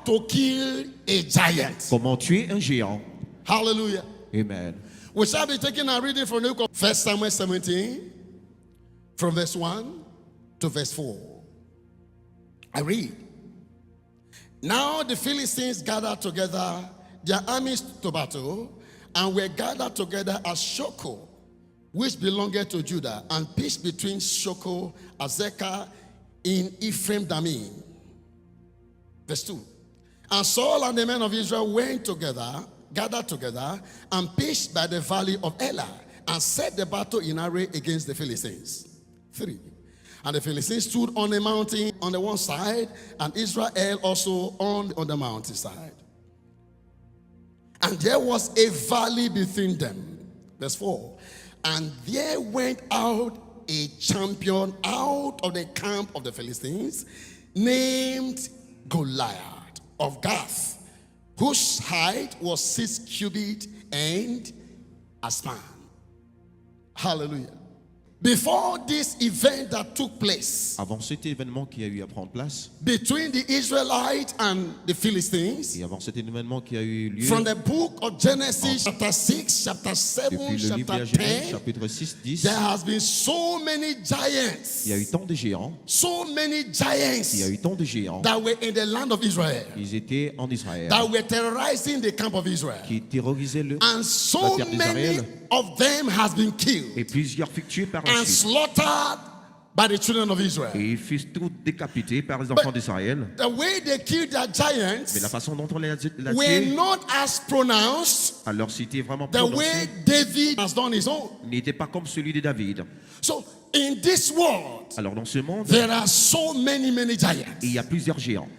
to kill a giant. Comment tuer un géant. Hallelujah. Amen. We shall be taking a reading from the book of 1 Samuel 17, from verse 1 to verse 4. I read. Now the Philistines gathered together their armies to battle, and were gathered together at Shoko, which belonged to Judah, and pitched between Shoko and Azekah in Ephraim Damim. Verse 2. And Saul and the men of Israel went together, gathered together, and pitched by the valley of Elah, and set the battle in array against the Philistines. 3. And the Philistines stood on a mountain on the one side, and Israel also on the mountain side. And there was a valley between them. Verse 4. And there went out a champion out of the camp of the Philistines, named Goliath of Gath, whose height was 6 cubits and a span. Hallelujah. Before this event that took place, Avant cet événement qui a eu à prendre place, between the Israelites and the Philistines, et avant cet événement qui a eu lieu, from the book of Genesis, chapter 6, chapter 7, depuis le livre de la chapter Genèse, 10, chapitre 6, 10, there has been so many giants, il y a eu tant de géants, so many il y a giants eu tant de géants, that were in the land of Israel, ils étaient en Israël, that were terrorizing the camp of Israel. qui terrorisaient And so la terre many d'Israël, of them has been killed et plusieurs furent tués par la and suite. slaughtered by the children of Et Israel. ils furent tous décapités par les enfants d'Israël. The way they killed their Mais la giants façon dont on les a were tués, not as pronounced alors c'était vraiment the way prononcé, David has done his own. n'était pas comme celui de David. So in this world, Alors dans ce monde, there are so many giants. il y a plusieurs géants.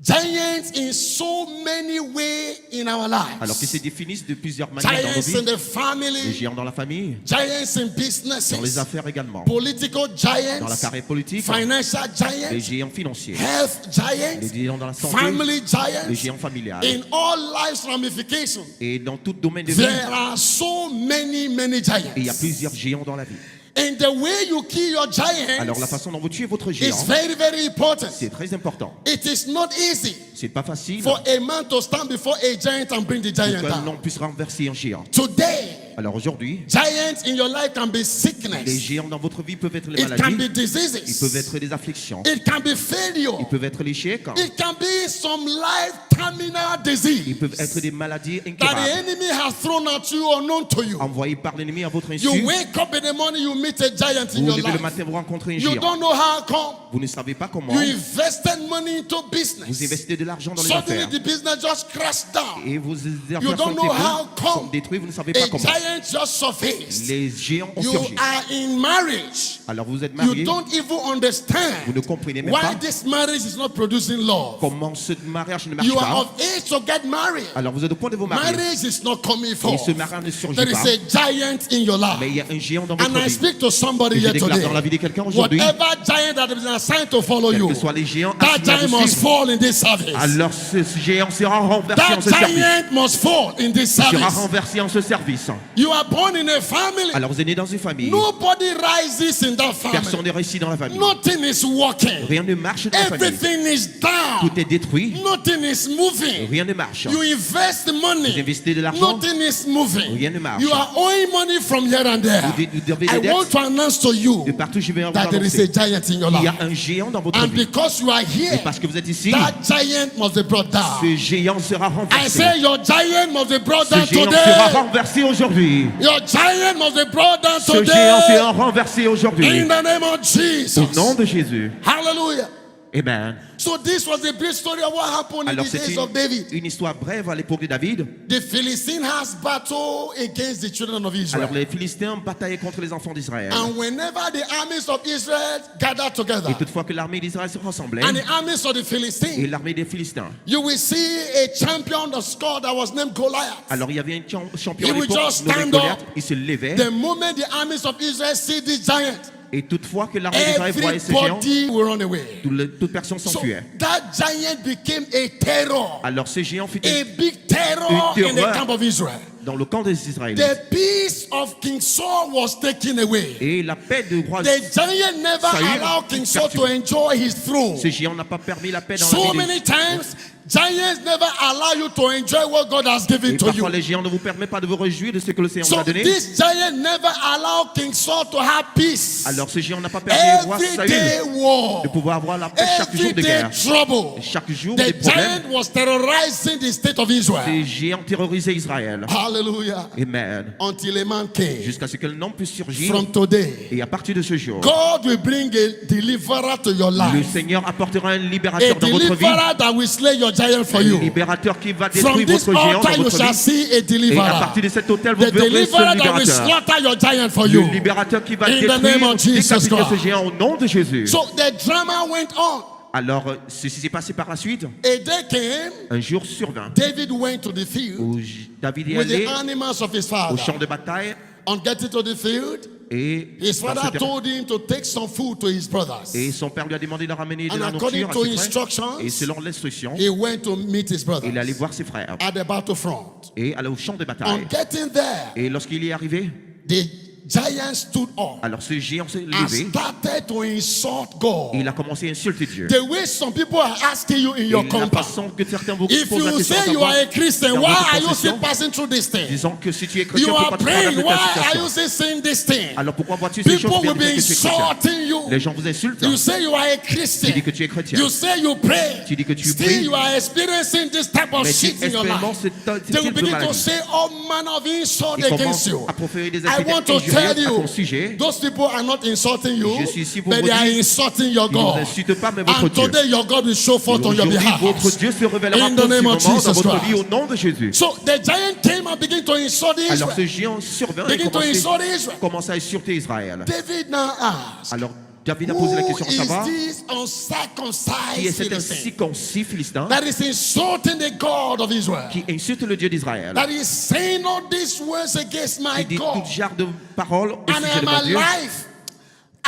Giants in so many ways in our lives. Alors qu'ils se définissent de plusieurs manières dans nos Giants in vies. the Les family, géants dans la famille, giants in dans les businesses, affaires également, political dans la giants, carrière politique, financial les giants, géants financiers, health les giants, géants dans la santé, family les giants. géants familiales. In all life's ramifications, Et dans tout domaine de vie, there are so many il y a giants. plusieurs géants dans la vie. And the way you kill your Alors la giants façon dont vous tuez votre is géant, very important. c'est très important. It is not easy C'est pas facile for a man to stand before a giant and bring the giant qu'un down. homme puisse renverser un géant. Today, Alors aujourd'hui, giants in your life can be les sickness. géants dans votre vie peuvent être les It can be maladies, ils peuvent diseases. être des afflictions, It can be failure. ils peuvent être l'échec, It can be some life terminal ils disease peuvent être des maladies that the incurables, enemy has thrown at you unknown to you. envoyées par l'ennemi à votre You insu. wake up in the morning, you meet a giant in Vous your levez le life. matin, vous rencontrez un You géant. don't know how come. Vous ne savez pas comment. You invested money into Vous business. investissez de l'argent dans les Suddenly affaires. the business just crashed down. Et vos You affaires don't know how come. sont détruites, vous ne savez pas A comment. giant just surfaced. Les géants ont You surgi. are in marriage. Alors vous êtes You mariés, don't even vous understand ne comprenez même why pas this marriage is not producing love. comment ce mariage ne marche You are pas. of age to get married. Alors vous êtes au point de vous marier. Marriage is not coming Et forth. ce mariage ne surgit There is pas. a giant in your Mais il y life. a un géant dans votre And I vie. speak to somebody Et je here déclare dans la vie today. de quelqu'un aujourd'hui, Whatever giant that has been assigned to follow quels you, que soient les géants that assignés à giant vous must suivre, fall in this service. alors ce géant sera renversé en That ce service. giant must fall in this Sera service. renversé en ce service. You are born in a family. Alors vous êtes né dans une famille. Nobody rises in that Personne family. ne réussit dans la famille. Nothing is working. Rien ne marche dans la famille. Everything is down. Tout est détruit. Nothing is moving. Rien ne marche. You invest Vous money. investissez de l'argent. Nothing is moving. Rien ne marche. You are owing money from here and there. Vous devez I des want dettes. to announce to you De partout, je vais vous that there is annoncer. a giant in your Il y a life. un géant dans votre And vie. because you are Et here, parce que vous êtes ici, that giant must be brought ce down. géant sera I renversé. say your giant must be brought down Ce géant sera today. renversé aujourd'hui. Your giant must be brought down Ce géant today. sera renversé aujourd'hui. In the name of Au Jesus. nom de Jésus. Hallelujah. Amen. So this was a brief story of what happened in Alors the c'est days of David. une histoire brève à l'époque de David. The Philistine has battle against the children of Israel. Alors les Philistins bataillaient contre les enfants d'Israël. And whenever the armies of Israel gather together Et toutefois que l'armée d'Israël se rassemblait, and the armies of the et Philistines, l'armée des Philistins, you will see a champion of score that was named Goliath. alors il y avait un champion He à will l'époque just nommé stand Goliath, up. il se levait, The moment the armies of Israel see this giant, et toutefois que l'armée d'Israël voyait ce géant, everybody will run away. toute personne So s'enfuait. that giant became a terror, Alors ce géant fut a big terror Une in the terreur. camp of Israel. dans le camp des Israélites. the peace of King Saul was taken away. Et la paix du roi The giant never Saül allowed King Saul to perturbé. enjoy his throne. Ce géant n'a pas permis la paix dans So la vie many times, giants never allow you to enjoy what God has given Et to parfois, you. les géants ne vous permettent pas de vous réjouir de ce que le Seigneur vous So a donné. this giant never allowed King Saul to have peace. Alors ce géant n'a pas permis au roi Everyday Saül war, de pouvoir avoir la paix chaque jour de everyday guerre. trouble. Chaque jour The des problèmes. giant was terrorizing the state of Ces Israel. géants terrorisaient Israël. Hallelujah. Amen. Until a man came. Jusqu'à ce que le nom puisse surgir. From today, Et à partir de ce jour, God will bring a deliverer to your le life. Seigneur apportera un A libérateur dans votre vie. deliverer that will slay your giant for Un you. libérateur qui va From détruire this votre géant altar, dans you votre shall vie. see a Et à deliverer. partir de cet hôtel, vous The verrez ce deliverer that will libérateur. slaughter your giant for Le you. libérateur qui va In the name of détruire, Jesus décapiter ce Christ. géant au nom de Jésus. So the drama went on. Alors, ceci s'est passé par la suite. A day came, Un jour survint David went to the field où David est with the allé animals of his au father. champ de bataille On getting to the field, et, his dans ce father terrain- told him to take some food to his brothers. et son père lui a demandé de ramener de And la according nourriture to à ses frères. instructions, Et selon l'instruction, he went to meet his brothers il est allé voir ses frères at the battlefront. et aller au champ de On bataille. getting there, Et lorsqu'il y est arrivé, the giant stood up alors ce géant s'est and levé started to insult God. et il a commencé à insulter Dieu. The way some people are asking you in Et your la compound, façon que certains vous if posent la you question say à you savoir, are a Christian, dans why votre are you confession, still passing through this thing? disant que si tu es chrétien, You pourquoi are tu praying, traverses why ta are situation? you still saying this thing? Alors pourquoi vois-tu ces People choses will bien be dire que tu es chrétien? insulting you. Les gens vous insultent. You say you are a Tu dis Christian. que tu es chrétien. You say you pray. Tu dis que tu Still pries. you are experiencing this type of Mais tu shit in your expérimentes life. ce They will type de begin to maladie. say all manner of insult Ils against commencent you. à proférer des I want insultes to tell injurieuses à ton you, sujet. those people are not insulting you, Je suis ici pour but vous they are dire, insulting your Ils ne vous God. insultent pas, mais votre And Dieu. today your God will show forth on your Aujourd'hui, behalf. votre Dieu se révélera In the name of possiblement dans Jesus votre vie Christ. au nom de Jésus. So the giant came and began to insult Alors ce Israel. géant survint et Begin to insult Israel. commença à insulter Israël. David now asked, Alors David a posé la who question à is savoir this qui est uncircumcised cet Philistine incirconcis philistin that is insulting the God of Israel? qui insulte le Dieu d'Israël, That is saying all these words against my qui dit God. tout genre de paroles au And sujet in de mon my Dieu. life,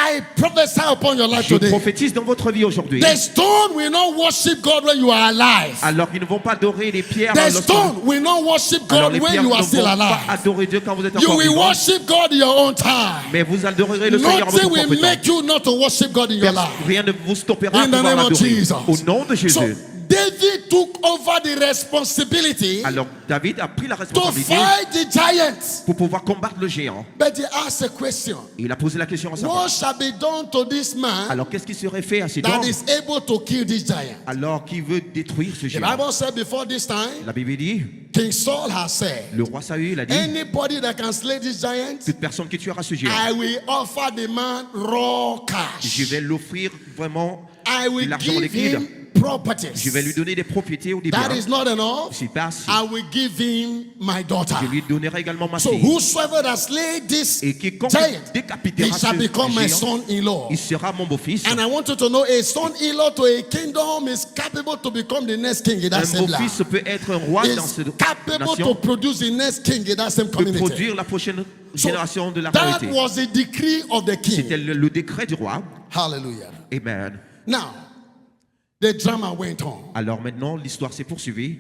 I prophesy upon your life Je today. prophétise dans votre vie aujourd'hui. The stone will not worship God when you are alive. Alors qu'ils ne vont pas adorer les pierres The lorsque stone will not worship alors God les when pierres you ne are vont still pas alive. adorer Dieu quand vous êtes You encore will vivant. worship God in your own time. Mais vous adorerez le Seigneur à votre Nothing will propre make temps. you not to worship God in your life. Rien ne vous stoppera In de the pouvoir name of l'adorer. Jesus. Au nom de So Jésus. David took over the responsibility Alors David a pris la to responsabilité fight the giants. pour pouvoir combattre le géant. But he asked a question. Et il a posé la question à savoir. What shall be done to this man Alors qu'est-ce qui serait fait à cet that homme is able to kill this giant? alors qu'il veut détruire ce The géant? Bible said before this time, La Bible dit, King Saul has said, le roi Saül a dit, anybody that can slay this giant, toute personne qui tuera ce géant, I will offer the man raw cash. je vais l'offrir vraiment I will l'argent give liquide. him properties. Je vais lui donner des propriétés ou des biens. That is not enough. C'est pas assez. I will give him my daughter. Je lui donnerai également ma So fille. whosoever that slay this Et quiconque giant, he décapitera shall ce become my géant, son-in-law. il sera mon beau-fils. And I want you to know a son-in-law to a kingdom is capable to become the next king in that Un same land. beau-fils peut être un roi dans Is cette capable to nation, produce the next king in that same peut community. produire la prochaine So génération de la that royauté. was the decree of the C'était king. le décret du roi. Hallelujah. Amen. Now, the drama went on. Alors maintenant, l'histoire s'est poursuivie.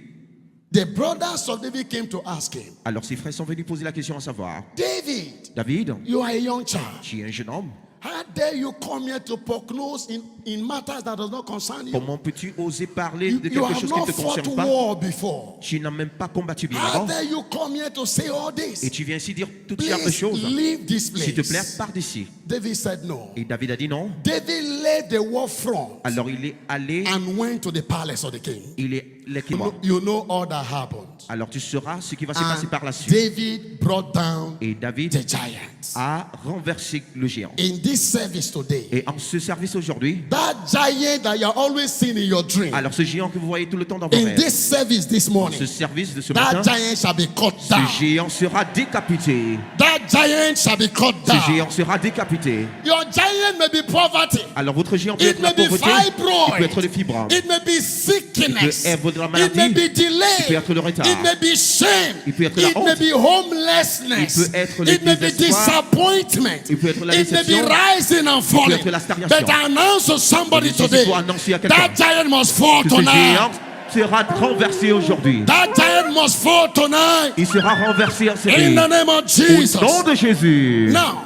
The brothers of David came to ask him, Alors ses frères sont venus poser la question à savoir, David, David, you are a young child. tu es un jeune homme. How dare you come here to poke nose in matters that does not concern you? Comment peux-tu oser parler You, de you quelque have chose qui ne not te fought concerne pas? war before. Tu n'as même pas combattu bien How avant. dare you come here to say all Et this? tu viens ici dire toutes sortes de Please choses. leave this S'il te plaît, place. pars d'ici. David said no. Et David a dit non. David left the war front Alors il est allé, and went to the palace of the king. il est l'équipement. You know all that happened. Alors tu sauras ce qui va se passer par la And suite. David brought down Et David the giants. a renversé le géant. In this service today, Et en ce service aujourd'hui, that giant that you're always seeing in your dream, alors ce géant que vous voyez tout le temps dans vos in rêves, this service this morning, ce service de ce that matin, giant shall be cut ce down. géant sera décapité. That giant shall be cut Ce down. géant sera décapité. Your giant may be poverty. Alors votre géant peut It être la may be pauvreté, il peut fibroid. être le fibrome, It may be sickness. Il peut être la It maladie. may be Il peut delay. être le retard. It may be shame. Il peut être la It may honte. be homelessness. Il peut être le It may be désespoir. disappointment. Il peut être la It may be déception. rising and falling. peut être la stagnation. But I announce to somebody Et je dis, today il faut annoncer à quelqu'un that giant must fall que ce tonight. géant sera renversé aujourd'hui. That giant must fall tonight. Il sera renversé en cette In nuit. the name of Au Jesus. nom de Jésus. Now,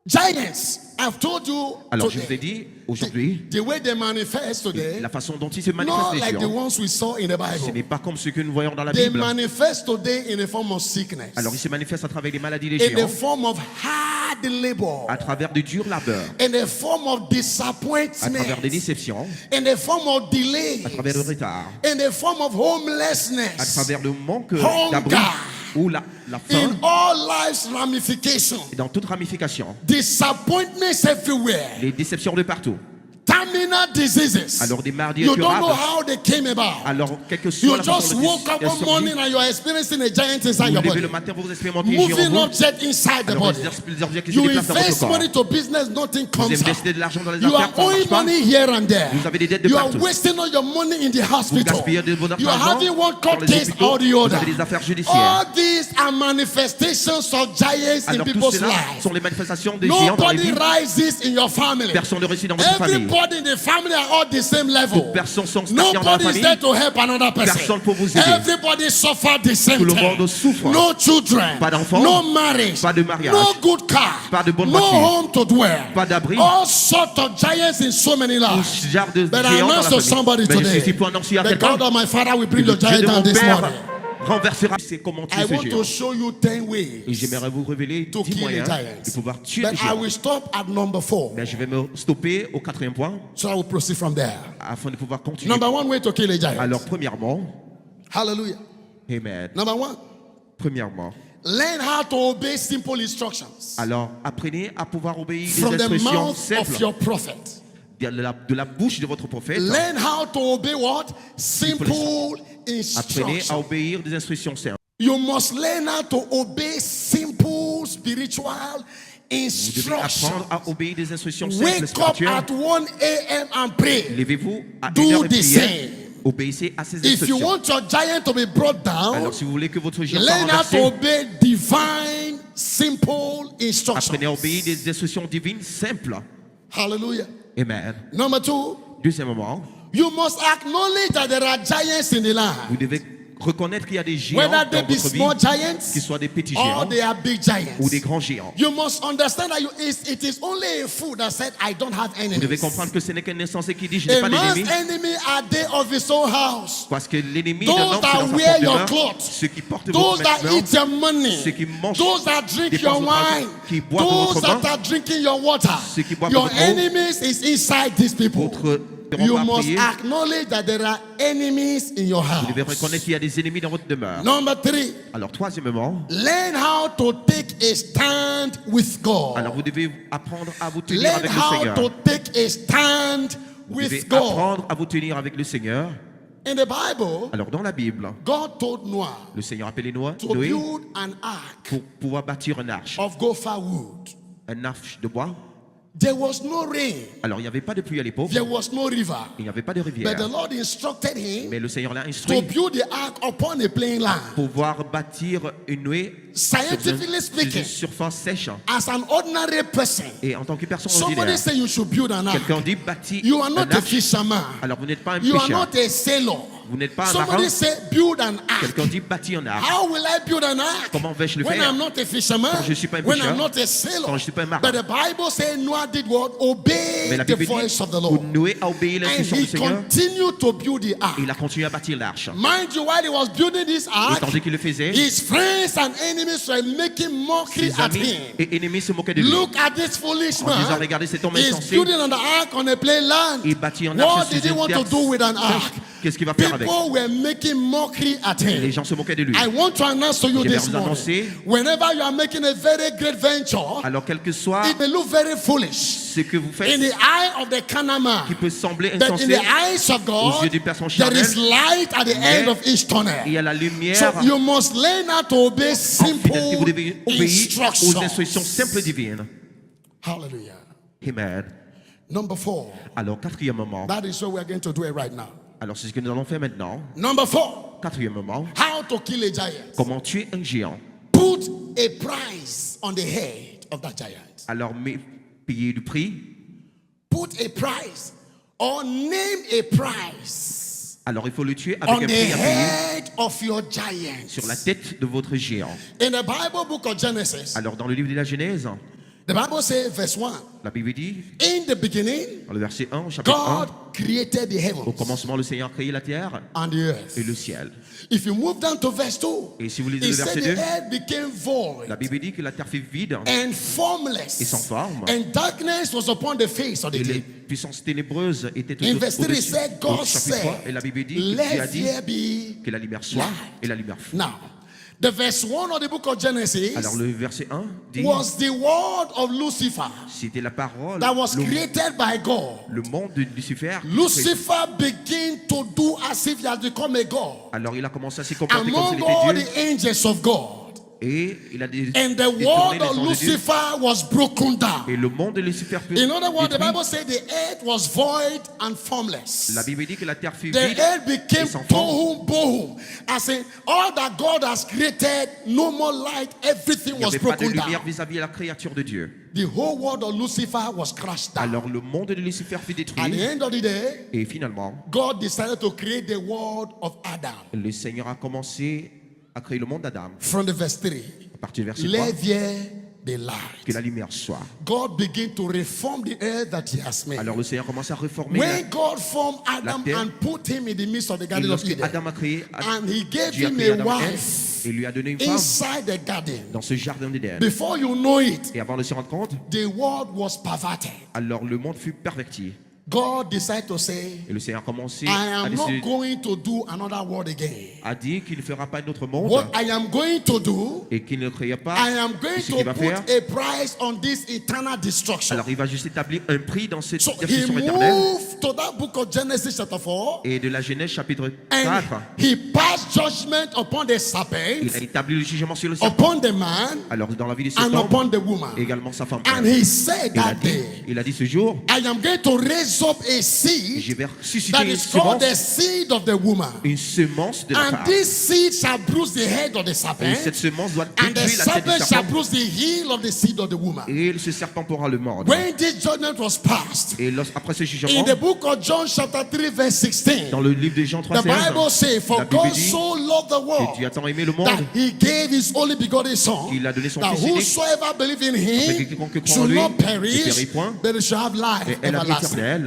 giants, I've told you Alors je vous ai today, dit aujourd'hui, the way they manifest today, la façon dont ils se not manifestent like the les géants, ones we saw in the ce Bible. n'est pas comme ce que nous voyons dans la They Bible. manifest today in the form of sickness, Alors ils se manifestent à travers les maladies des in the géants, form of hard labor, à travers du dur labeur, in the form of à travers des disappointment, déceptions, in the form of delays, à travers le retard, in the form of à homelessness, travers le manque Hunger. d'abri ou la faim, in all life's ramifications, et dans toute ramification, disappointments everywhere, les déceptions de partout. terminal diseases. Alors des maladies You don't know incurables. how they came about. Alors quelle que soit You la just façon dont woke up elles one sont morning venues, and you're experiencing a giant vous inside vous your levez body. le matin, vous expérimentez les géants en Moving vous. object inside the Alors body. les objets qui se You déplacent dans votre invest corps. money to business, nothing Vous comes investissez out. de l'argent dans les You affaires, are ça ne marche owing pas. money here and there. Vous avez des dettes de You are partout. wasting all your money in the hospital. gaspillez de votre You are argent having one dans court les case hôpitaux. or the Vous other. avez des affaires judiciaires. All these are manifestations of giants in Alors tout people's cela lives. sont les manifestations des géants dans les Nobody vies. rises in your family. Personne ne réussit dans votre famille. Everybody in the family are all the same level. Toutes personnes sont stagnantes dans la Nobody is famille. there to help another person. Personne pour vous aider. Everybody suffer the same Tout le thing. monde souffre. No children. Pas d'enfants. No marriage. Pas de mariage. No good car. Pas de bonne no voiture. home to dwell. Pas d'abri. All sorts of giants in so many lives. Ce genre de But I géants dans la announce to famille. somebody Mais je suis today. ici pour annoncer à The quelqu'un. God of my father will bring Le the Dieu giant de down mon this père morning. renversera. C'est comment tuer I ce want géant. to show you 10 ways. Et j'aimerais vous révéler To 10 kill moyens the giants. de pouvoir tuer But les I géants. will stop at number 4. Mais je vais me stopper au 4e point So I will proceed from there. afin de pouvoir continuer. Number 1 way to kill a giant. Alors premièrement, Hallelujah. amen. Number 1. Premièrement, Learn how to obey simple instructions alors apprenez à pouvoir obéir from des the instructions mouth of simples your prophet. de la bouche de votre prophète. Learn how to obey what? Simple Apprenez à instructions. obéir des instructions simples. You must learn how to obey simple spiritual Vous devez instructions. apprendre à obéir des instructions simples Wake up spirituelles. at 1 a.m. and pray. Levez-vous à Do 1h et the prière. same. Obéissez à ces If you instructions. want your giant to be brought down, Alors si vous voulez que votre géant soit learn how to renversé, obey divine simple instructions. apprenez à obéir des instructions divines simples. Hallelujah. Amen. Number 2, Deuxièmement, you must acknowledge that there are giants in the land. vous devez reconnaître qu'il y a des géants Whether dans they be votre vie, small giants qu'ils soient des petits or géants they are big giants. ou des grands géants. You must understand that it is only a fool that said, I don't have Vous devez enemies. comprendre que ce n'est qu'un insensé qui dit je n'ai A pas man's d'ennemis. enemy are they of his own house. Parce que l'ennemi Those d'un homme, c'est that dans sa wear propre your demeure. clothes. Ceux qui portent votre Those that vêtement, eat your money. ceux qui mangent, Those that drink dépensent your votre argent, wine. qui boivent Those votre that vin, are drinking your water. ceux qui boivent Your votre eau. enemies is inside these people. Votre You devoir must prier. acknowledge that there are enemies in your Vous devez house. reconnaître qu'il y a des ennemis dans votre demeure. Number 3, Alors troisièmement, learn how to take a stand with God. alors vous devez apprendre à vous tenir Learn avec le how Seigneur. to take a stand Vous devez with God. apprendre à vous tenir avec le Seigneur. In the Bible, Alors dans la Bible, God told Noah le Seigneur appelait Noé to build an ark pour pouvoir bâtir un arche. of gopher wood. Un arche de bois. There was no rain. Alors il n'y avait pas de pluie à l'époque. There was no river. Il n'y avait pas de But rivière. the Lord instructed him Mais le Seigneur l'a to instruit build the ark upon a plain land. pour pouvoir bâtir une nuée sur Scientifically une speaking, surface sèche. as an ordinary person, Et en tant que personne somebody ordinaire, say you should build an ark. quelqu'un dit bâtir You are un not a arche. fisherman. Alors vous n'êtes pas un You are pêcheur. not a sailor. Vous n'êtes pas un Somebody marin. say build an ark. Quelqu'un dit bâtir un arche. How will I build an ark? Comment vais-je le When faire? I'm not a fisherman, Quand je suis pas un when pêcheur, I'm not a sailor. quand je suis pas un marin. But the Bible says Noah did what? Mais Obey la the Bible voice dit of the que Lord. Noé a obéi And l'instruction he du Seigneur. continued to build the ark. Et il a continué à bâtir l'arche. Mind you, while he was building this Et ark, tandis qu'il le faisait, his friends and enemies were making mockery ses at amis him. et ennemis se moquaient de lui. Look at this foolish En disant, man. regardez cet homme He's insensé. building an ark on a plain land. Il bâtit un What arche did he sur want une to terre do with an sèche. ark? Qu'est-ce qu'il va faire avec? People were making mockery at Les him. gens se moquaient de lui. I want to announce to you Je vais this vous morning. annoncer, Whenever you are making a very great venture, alors quel que soit it may look very foolish ce que vous in faites, the eye of the carnal man. qui peut sembler But in insensé the eyes of aux God, yeux d'une personne there is charnelle, light at the mais end of each tunnel. il y a la lumière. So you must learn how to obey En fidélité, vous simple devez obéir aux instructions instructions. simples divines. Hallelujah. Amen. Number 4. Alors, quatrième moment. That is what we are going to do it right now. Alors, c'est ce que nous allons faire maintenant. Number 4. Quatrième moment. How to kill a giant. Comment tuer un géant. Put a price on the head of that giant. Alors, payer du prix. Put a price or name a price Alors il faut le tuer on avec un the prix à payer head of your giants. sur la tête de votre géant. In the Bible book of Genesis, Alors dans le livre de la Genèse, the Bible says, verse 1, la Bible dit, in the beginning, dans le verset 1, au chapitre God 1, created the au heavens commencement le Seigneur a créé la terre and the earth. et le ciel. If you move down to verse 2, Et si vous lisez it le said verset the 2, earth became void la Bible dit que la terre fut vide and formless, et sans forme. and darkness was upon the face of the Et les deep. puissances ténébreuses étaient In au-dessus. verse 3, it said, Au God chapitre 3, et said, la Bible dit que Dieu a let dit there be. que la lumière soit et la lumière fut. Now, the verse 1 of the book of Genesis Alors le verset 1 dit, was the word of Lucifer c'était la parole, that was le, created by God. le monde de Lucifer. Lucifer began to do as if he has become a God Alors il a commencé à se comporter comme s'il among all était the Dieu. angels of God. Et il a And the détourné word les of anges de Dieu. Lucifer was broken down. Et le monde de Lucifer fut In other words, the détruit. Bible said the earth was void and formless. La Bible dit que la terre fut The vide earth et became sans forme. tohu bohu. As in, all that God has created, no more light, everything Il n'y was avait pas de broken lumière down. vis-à-vis de la créature de Dieu. The whole world of Lucifer was crushed down. Alors le monde de Lucifer fut At the détruit. end of the day, Et finalement, God decided to create the world of Adam. le Seigneur a commencé à créer le monde d'Adam. From the verse 3, À partir du verset 3, let there be que light. la lumière soit. God began to reform the earth that he has made. Alors le Seigneur commence à reformer la When God formed Adam terre. and put him in the midst of the Et Garden of lorsque Eden, Adam a créé, and he gave Dieu a him créé a Adam et Ève, wife et lui a donné une femme inside the garden, dans ce jardin d'Éden. before you know it, Et avant de se rendre compte, the world was perverted. alors le monde fut perverti. God decided to say, Et le Seigneur a commencé I à am not décider, going to do another world again. a dit qu'il ne fera pas un autre monde What I am going to do, et qu'il ne créera pas. I am Et going ce qu'il va to faire, put a price on this eternal destruction. alors il va juste établir un prix dans cette So he destruction éternelle. moved to that book of Genesis chapter 4, Et de la Genèse chapitre and 4, he passed judgment upon the il serpent, a établi le jugement sur le serpent. upon the man, Alors dans la vie de cet and homme, upon the woman. également sa femme. And he said that day, Il a dit ce jour, I am going to raise up a seed je vais susciter that une is called the semence, seed of the woman. une semence de la And femme. this seed shall bruise the head of the Et serpent, cette semence doit and the détruire la tête du serpent shall serpent. bruise the heel of the seed of the woman. Et ce serpent pourra le mordre. When this judgment was passed, Et après ce in jugement, the book of John chapter 3 verse 16, dans le livre de Jean the 3, Bible says, for la Bible God dit so loved the que Dieu a world tant aimé le monde that he gave his only begotten son, qu'il a donné son that Fils unique, whosoever believe in afin que him quiconque croit en should lui not ne perish, périt point, but shall have life et elle a vie everlasting. éternelle.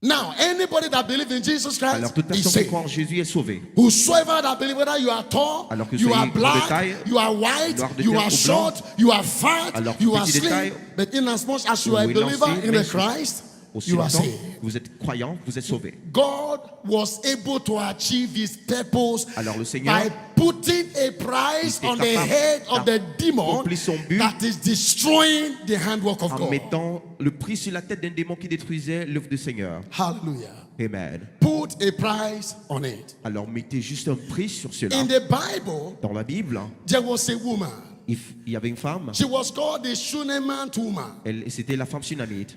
Now, anybody that believes in Jesus Christ Alors toute is personne qui saved. croit en Jésus est sauvée. Whosoever that believes, whether you are tall, Alors que you soyez are grand de black, taille, you are white, noir de you terre are ou short, you are fat, alors you are petit de slim, taille, but in as much as you ou are a élancé, believer in mais the Christ, Aussi you are longtemps saved. que vous êtes croyant, vous êtes sauvé. God was able to achieve his purpose Alors le Seigneur by putting a price était on the capable head of the demon d'accomplir son but that is destroying the handwork of en God. mettant le prix sur la tête d'un démon qui détruisait l'œuvre du Seigneur. Hallelujah. Amen. Put a price on it. Alors mettez juste un prix sur cela. In the Bible, Dans la Bible, there was a woman. il y avait une femme, She was called the Shunammite woman. c'était la femme Sunamite.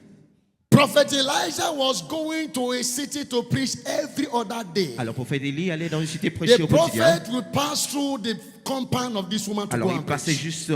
Prophet Elijah was going to a city to preach every other day. Alors le prophète Élie allait dans une cité prêcher The au quotidien. prophet would pass through the compound of this woman to Alors go il and passait preach. juste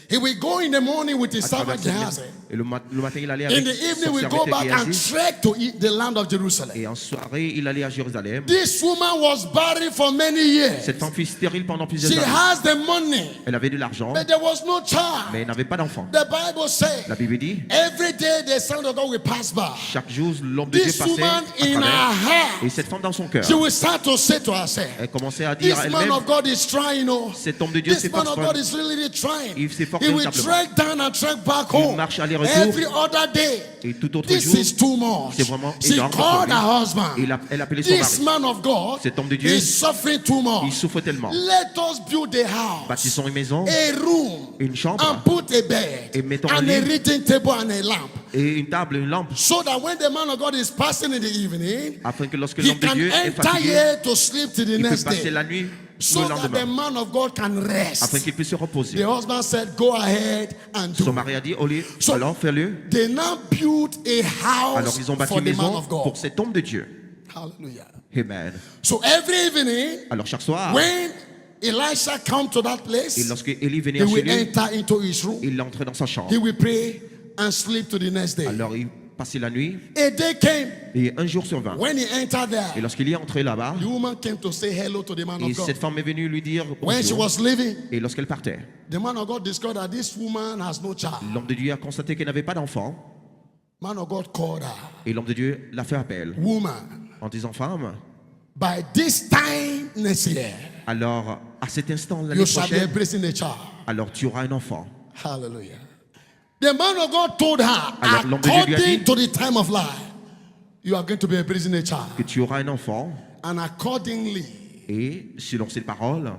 He will go in the morning with his à servant travers cette Gehazi. ville. Et le matin, il allait In avec the evening, son we go serviteur back and Géasi. trek to the land of Jerusalem. Et en soirée, il allait à Jérusalem. This woman was barren for many years. Cette femme fut stérile pendant plusieurs She années. has the money, Elle avait de l'argent, but there was no child. mais elle n'avait pas d'enfant. The Bible says La Bible dit, every day the Son of God will pass by. chaque jour, l'homme de Dieu This passait woman à in her travers. Et heart, cette femme dans son cœur, she will start to say to herself, elle commençait à dire à this man elle-même, of God is trying, oh. cet homme de Dieu This man of s'efforce. God is really trying. Il s'efforce He will véritablement. trek down and trek back home marche aller-retour. every other day. Et tout autre This jour, is too much. c'est vraiment She énorme pour called lui. her husband. Elle appelait son This mari. man of God Cet homme de Dieu, is suffering too much. il souffre tellement. Let us build a house, Bâtissons une maison, a room, une chambre, and put a bed, et mettons un and a lit. reading table and a lamp, et une table, une lampe, so that when the man of God is passing in the evening, afin que lorsque he l'homme de can Dieu est enter fatigué, here to sleep till the il peut next passer day, la nuit ou so le that the lendemain, man of God can afin rest. qu'il puisse se reposer. The husband said, go ahead and Son do. mari a dit, Oli, So- alors fais-le. They now built a Alors house ils ont bâti for une the man maison of God. pour cet homme de Dieu. Hallelujah. Amen. So every evening, Alors chaque soir, when Elisha come to that et place, lorsque Élie venait he chez will lui, enter into his room. il entrait dans sa chambre. He will pray and sleep to the next day. Alors il passé la nuit. A day came Et un jour survint. when he entered Et there. lorsqu'il y est entré là-bas, The woman came to say hello to the man et of God. cette femme est venue lui dire When she bonjour. was leaving, Et lorsqu'elle partait, the man of God discovered that this woman has no child. l'homme de Dieu a constaté qu'elle n'avait pas d'enfant. Man of God called her, Et l'homme de Dieu l'a fait appel woman, en disant, femme, by this time next year, alors à cet instant l'année you shall be prochaine, embracing a child. alors tu auras un enfant. Hallelujah. The man of God told her, Alors, l'homme de Dieu lui a according dit, to the time of life, you are going to be embracing a child. que tu auras un enfant. And accordingly, Et selon ces paroles,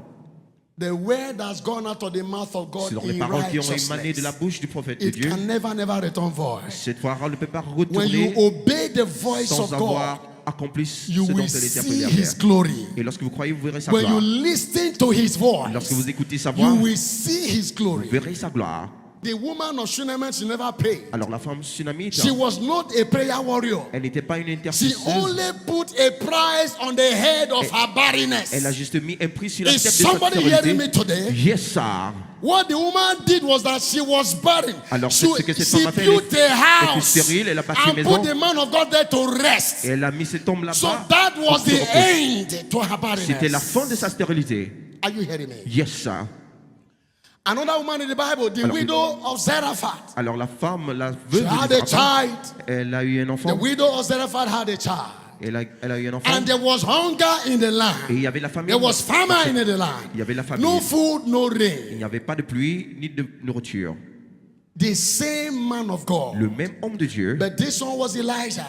the word has gone out of the mouth of God selon les in paroles qui ont émané de la righteousness. bouche du prophète de It Dieu, can never return void. cette parole ne peut pas When you retourner obey the voice sans of God, avoir accompli ce you dont will elle était see appelée à His faire. glory. Et lorsque vous croyez, vous verrez sa When you gloire. listen to His Lorsque voice, vous écoutez sa you voix, will see His glory. vous verrez sa gloire. The woman of Shunammite, she never prayed. Alors la femme tsunamite, She was not a prayer warrior. elle n'était pas une She intercesseuse. only put a price on the head of her barrenness. Elle a juste mis un prix sur la Is tête de sa somebody hearing me stérilité. today? Yes, sir. What the woman did was that she was barren. Alors, She, ce que cette she femme a fait, built elle a était house stérile, elle a bâti une and maison. put the man of God there to rest. Et elle a mis cet homme So là-bas. that was pour se the reposer. end to her C'était la fin de barrenness. sa stérilité. Are you hearing me? Yes, sir. Another woman in the Bible, the Alors, widow of Zarephath. Alors la femme, la She veuve had de a Zarephath, child. elle a eu un The enfant. widow of Zarephath had a child. Elle a eu un enfant. And there was hunger in the Et land. il y avait la famine. There was famine in the land. Il y avait la famine. No food, no Il rain. n'y avait pas de pluie ni de nourriture. The same man of God. Le même homme de Dieu, But this one was Elijah.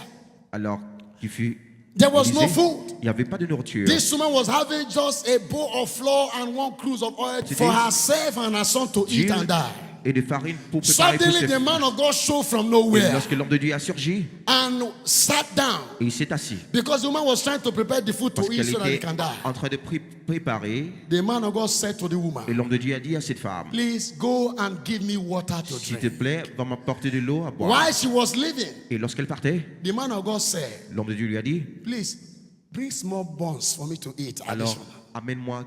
alors qui fut There was no Élisée, food. il n'y avait pas de nourriture. This woman was having just a bowl of flour and one cruse of oil C'était for herself and her son to eat d'huile and die. et de farine pour préparer pour Suddenly ses the filles. man of God showed from Et nowhere lorsque l'homme de Dieu a surgi, and sat down et il s'est assis, because the woman was trying to prepare the food parce to eat qu'elle so that he était can die. en train de préparer, The man of God said to the et woman, l'homme de Dieu a dit à cette femme, please go and give me water to s'il te drink. plaît, va m'apporter de l'eau à boire. While she was leaving, Et lorsqu'elle partait, the man of God said, l'homme de Dieu lui a dit, please bring small buns for me to eat. alors Additional. amène-moi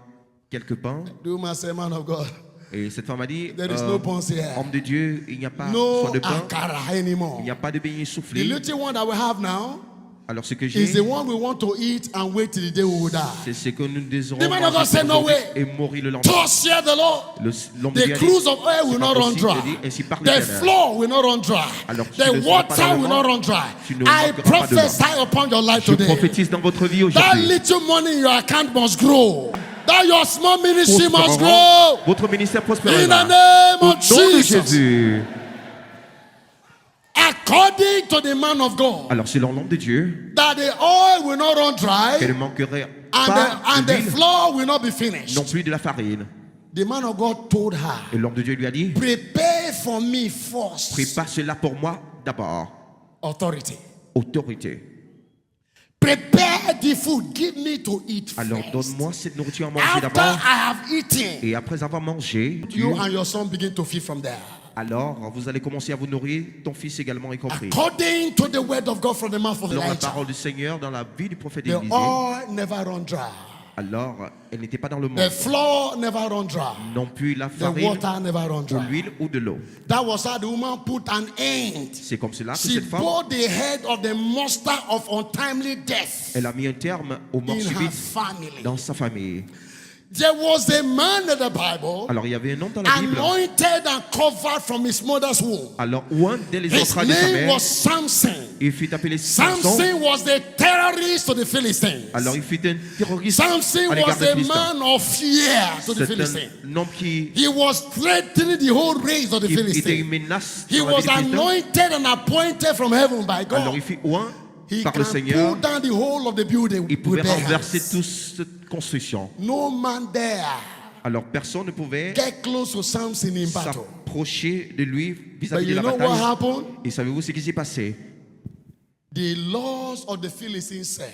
quelques pains. The woman said, man of God, Et cette femme a dit, there is no buns here. homme de Dieu, il n'y a pas No soit de pain, akara il anymore. n'y a pas de beignets The soufflés. little one that we have now Alors ce que is j'ai, the one we want to eat and wait till the day we will die. c'est ce que nous désirons The man of God manger said, no aujourd'hui way. et mourir le lendemain. Thus saith the Lord, L'homme de Dieu the a dit, cruise of oil will c'est not pas run possible, dry. il dit, ainsi parle The l'Éternel. floor will not run dry. Alors, tu The ne seras pas water dans le will vent, not run dry. tu ne I manqueras pas de prophesy upon your life Je today. prophétise dans votre vie That aujourd'hui. little money in your account must grow. That your small ministry must Prospérera. grow. Votre ministère In prospérera. the name Au of nom de Jesus. Jésus. According to the man of God, Alors selon l'homme de Dieu, that the oil will not run qu'elle ne dry manquerait and pas and the d'huile, flour will not be finished. non plus de la farine. The man of God told her, Et l'homme de Dieu lui a dit, prepare for me first prépare cela pour moi d'abord. authority. Autorité. Prepare the food, give me to eat Alors first. donne-moi cette nourriture à manger After d'abord. I have eaten, Et après avoir mangé, you and your son begin to feed from there. alors vous allez commencer à vous nourrir, ton fils également y compris. According to the word of God from the mouth of Selon la Elijah, parole du Seigneur dans la vie du prophète the Élisée, oil never run dry. alors elle n'était pas dans le The monde. flour never run dry. Non plus la The farine, water never run ou dry. l'huile ou de l'eau. That was how the woman put an end. C'est comme cela que She cette femme, bore the head of the monster of untimely death elle a mis un terme aux morts in her subites family. dans sa famille. There was a man in the Bible Alors il y avait un homme dans la Bible. anointed and covered from his mother's womb. Alors un dès les His entrailles de sa name mère, was Samson. il fut appelé Samson. Samson was the terrorist to the Philistines. Alors il fut un terroriste Samson à l'égard was des a Philistins. man of fear to the C'est Philistines. un homme qui He was threatening the whole race of the était Philistines. une menace He dans la was vie des Philistins. anointed and appointed from heaven by Alors God. il fut oint He par can le Seigneur. pull down the whole of the building Il pouvait with their renverser hands. toute cette construction. No man there Alors personne ne pouvait get close to Samson in battle. s'approcher de lui But vis-à-vis de you la know what bataille. happened? Et savez-vous ce qui s'est passé? The laws of the Philistines said,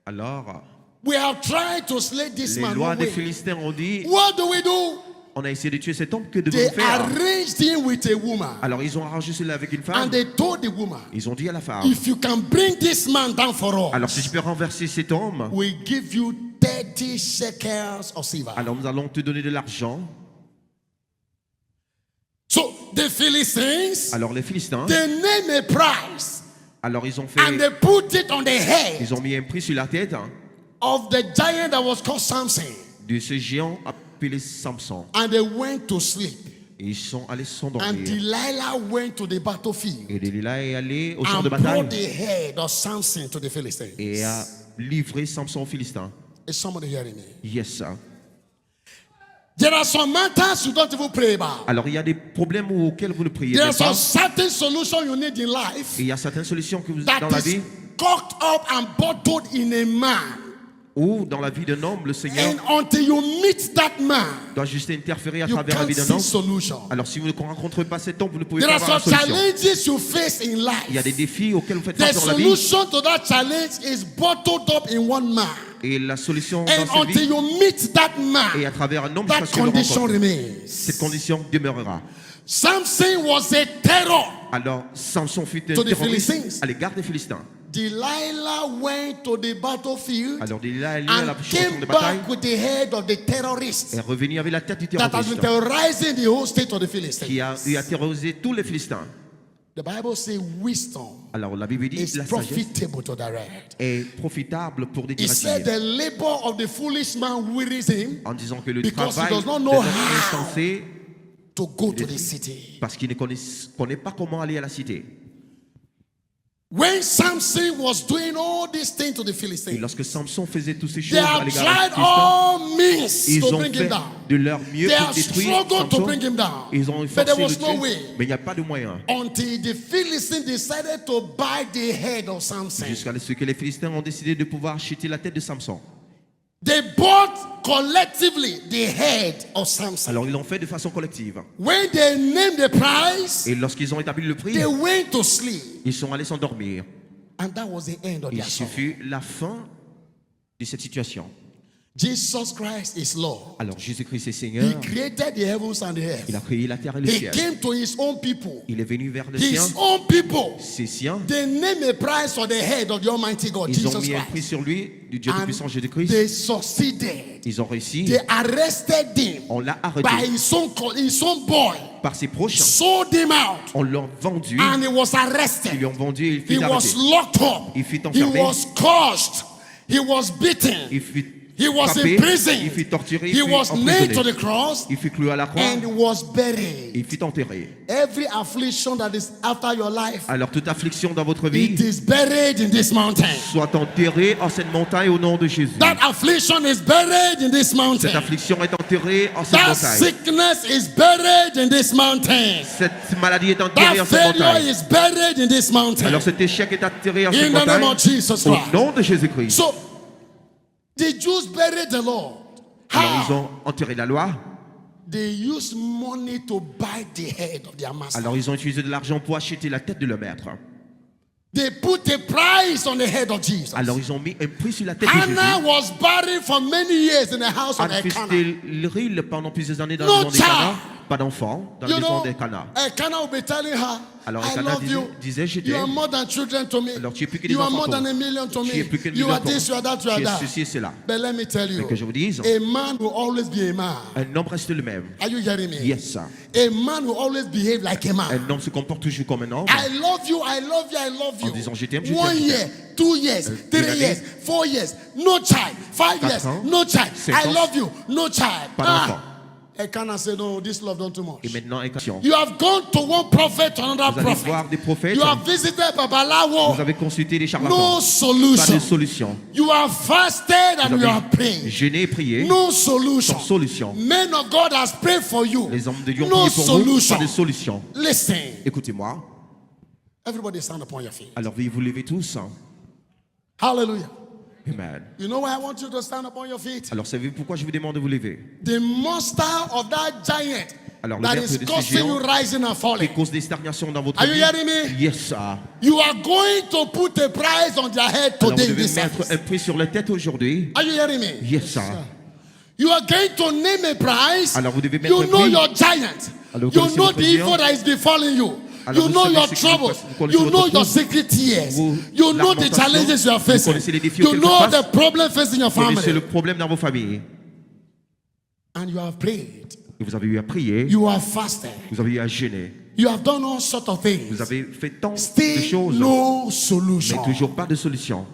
Alors we have tried to slay this les man. lois No des way. Philistins ont dit, What do we do? on a essayé de tuer cet homme, que They devons-nous faire? arranged him with a woman. Alors ils ont arrangé cela avec une And femme. they told the woman, Ils ont dit à la femme, if you can bring this man down for alors si us, tu peux renverser cet homme, we give you 30 shekels of silver. alors nous allons te donner de l'argent. So the Philistines, Alors les Philistins, they name a price Alors ils ont and they put it on the head ils ont mis un prix sur la tête of the giant that was called Samson. de ce géant appelé Samson. And they went to sleep. Et ils sont allés And s'endormir. Delilah went to the battlefield Et Delilah est allée au champ de and brought bataille the head of Samson to the Philistines. et a livré Samson aux Philistins. Is somebody hearing me? Yes, sir. There are some matters you don't even pray about. Alors il y a des problèmes auxquels vous ne priez There même are some pas. certain solutions you need in life Et il y a certaines solutions que vous that dans la is vie cocked up and bottled in a man. ou dans la vie d'un homme, le Seigneur And until you meet that man, doit juste interférer à you travers la can't vie d'un see homme. solution. Alors si vous ne rencontrez pas cet homme, vous ne pouvez There pas are avoir some la solution. challenges you face in Il y a des life. défis auxquels vous faites The face dans la vie. solution to that challenge is bottled up in one man. Et la solution And dans cette until vie, you meet that et man, à travers un homme that jusqu'à ce que le condition rencontre, remains. cette condition demeurera. Samson was a terror. Alors Samson fut un To the terroriste Philistines. à l'égard des Philistins. Delilah went to the battlefield Alors Delilah est allée à and la chambre came de bataille back with the head of the terrorist et est revenue avec la tête du that has been terroriste terrorizing the whole state of the qui Philistines. a terrorisé tous les Philistins. The Bible says wisdom Alors la Bible dit is la sagesse profitable to direct. est profitable pour des He said directions. the labor of the foolish man wearies him En disant que le because he travail does not d'un know homme how insensé to go to the city. parce qu'il ne connaît pas comment aller à la cité. When Samson was doing all these things to the Et Philistines, lorsque Samson faisait toutes ces they choses à have l'égard tried des Philistins, all means ils to ont bring him fait down. de leur mieux They pour have détruire struggled to Samson. bring him down. Ils ont But forcé there de was le no tuer, way. mais il n'y a pas de moyen. Until the Philistines decided to buy the head of Samson. Jusqu'à ce que les Philistins ont décidé de pouvoir acheter la tête de Samson. They bought collectively the head of Samson. Alors ils l'ont fait de façon collective. When they named the price, Et lorsqu'ils ont établi le prix, they went to sleep. ils sont allés s'endormir. And that was the end of Et their ce story. fut la fin de cette situation. Jesus Christ is Lord. Alors Jésus-Christ est He Seigneur. created the heavens and the earth. Il a créé la terre et le He ciel. came to his own people. Il est venu vers les siens, His own people. ses siens. They named a price for the head of the Almighty God, Ils ont Jesus mis un prix Christ. sur lui, du Dieu And tout-puissant Jésus-Christ. they succeeded. Ils ont réussi. They arrested him On l'a by arrêté his own boy, par ses proches. sold him out, On l'a vendu. and he was Ils arrested. lui ont vendu et il He fut was arrêté. locked up. Il fut He enfermé. was crushed. He was beaten. Il fut He was frappé. imprisoned. Il fut torturé. He Il fut was nailed to emprisonné. the cross Il fut cloué à la croix. and was buried. Il fut enterré. Every affliction that is after your life, Alors toute affliction dans votre it vie is buried in this mountain. soit enterrée en cette montagne au nom de Jésus. That affliction is buried in this mountain. Cette affliction est enterrée en cette That montagne. sickness is buried in this mountain. Cette maladie est enterrée That en cette failure montagne. is buried in this mountain. Alors cet échec est enterré en cette In the name montagne of Jesus au Christ. nom de Jésus-Christ. So, the Jews buried the Lord. Alors ils How? ont enterré la loi. They used money to buy the head of their master. Alors ils ont utilisé de l'argent pour acheter la tête de leur maître. They put a price on the head of Jesus. Alors ils ont mis un prix sur la tête de Hannah Jésus. was buried for many years in the house of Anne fut Elkanah. stérile pendant plusieurs années dans No la maison des Cana. child. Pas d'enfant dans la You maison know, des Cana. Elkanah will be telling her, Alors I Elkanah love you. disait, je You are t'aime. more than children to me. Alors tu es plus que des You are enfants more pour than moi. a million to Tu es me. plus qu'un You million are pour this, you moi. are that, you are Tu es that. ceci et cela. But let me tell Mais you, que je vous dise, a man will always be a man. un homme reste le même. Are you hearing me? Yes, sir. A man will always behave like a man. Un homme se comporte toujours comme un homme. I love you, I love you, I love you. En disant, je t'aime, je t'aime, 1 je t'aime. year, 2 years, une 3 année, years, 4 years, no child, 5 4 years, ans, no child. 5 I ans, love you, no child. pas d'enfant. Elkanah said, no, this love don't too much. Et maintenant, attention. You have gone to one prophet to another Vous allez prophet. voir des prophètes. You have visited Babalawo. Vous avez consulté des charlatans. No Pas de solution. solution. You have fasted and Vous you avez have prayed. jeûné et prié. No solution. Sans solution. Men of God has prayed for you. Les hommes de Dieu ont No prié pour vous. solution. Pas de solution. Listen. Écoutez-moi. Everybody stand upon your feet. Alors veuillez vous lever tous. Hallelujah. Amen. You know why I want you to stand upon your feet? Alors savez-vous pourquoi je vous demande de vous lever? The monster of that giant Alors, le that verbe is de ce causing géant you rising and Qui falling. cause des stagnations dans votre Are you vie. hearing me? Yes, sir. You are going to put a price on their head Alors vous today in devez this mettre service. un prix sur la tête aujourd'hui. Are you hearing me? Yes, sir. You are going to name a price. Alors vous devez mettre You un know prix. your giant. Alors, vous You connaissez know votre the evil géant. that is befalling you. Alors, You vous know savez your ce qui troubles. vous connaissez You votre know trouble. your secret tears. Vous- You know the lamentation. challenges you are Vous facing. connaissez les défis You auxquels know vous faites the problem facing your Vous connaissez le family. problème dans vos familles. And you have prayed. Et vous avez eu à prier. You have fasted. Vous avez eu à jeûner. You have done all sorts of things. Vous avez fait tant de Still choses, no solution. mais toujours pas de solution.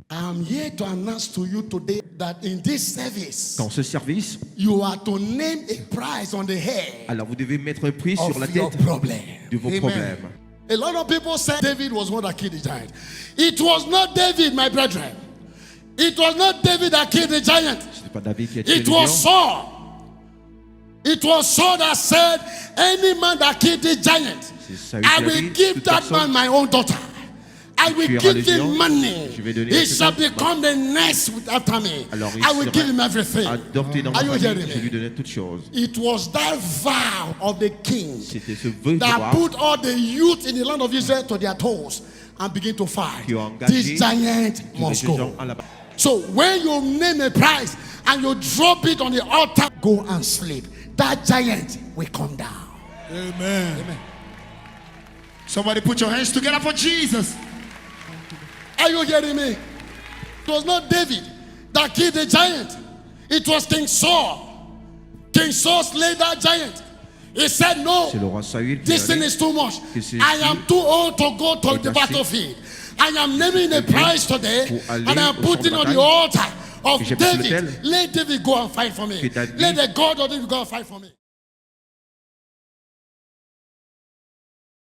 I'm here to announce to you today that in this service, Dans ce service, you are to name a price on the head alors vous devez mettre un prix sur la of your tête problem. de vos Amen. problèmes. A lot of people say David was one that killed the giant. It was not David, my brethren. It was not David that killed the giant. Ce n'est pas David qui a tué It le was géant. Saul. It was Saul that said, any man that killed the giant, C'est Saül I qui a will dit, give toute that personne man my own daughter. I will tuera give le him géant, money. je vais donner He à shall cet homme. become the next after me. Alors il I will give him sera everything. adopté dans ma Are you famille, hearing je lui me? donnais toutes choses. It was that vow of the king C'était ce vœu du that roi put all the youth in the land of Israel to their toes and begin to fight. qui a engagé This giant tous les must gens go. à la base. So when you name a price and you drop it on the altar, go and sleep. That giant will come down. Amen. Somebody put your hands together for Jesus. Are you hearing me? It was not David that killed the giant. It was King Saul. King Saul slayed that giant. He said, no, C'est le roi Saül qui this a thing dit is too much. que c'est I am too old to go to the assez battlefield. I am naming a price today pour aller and I am au champ de putting on the bataille. altar of Que j'ai pris David. l'autel. Let David go and fight for me. Que David- Let the God of David go and fight for me.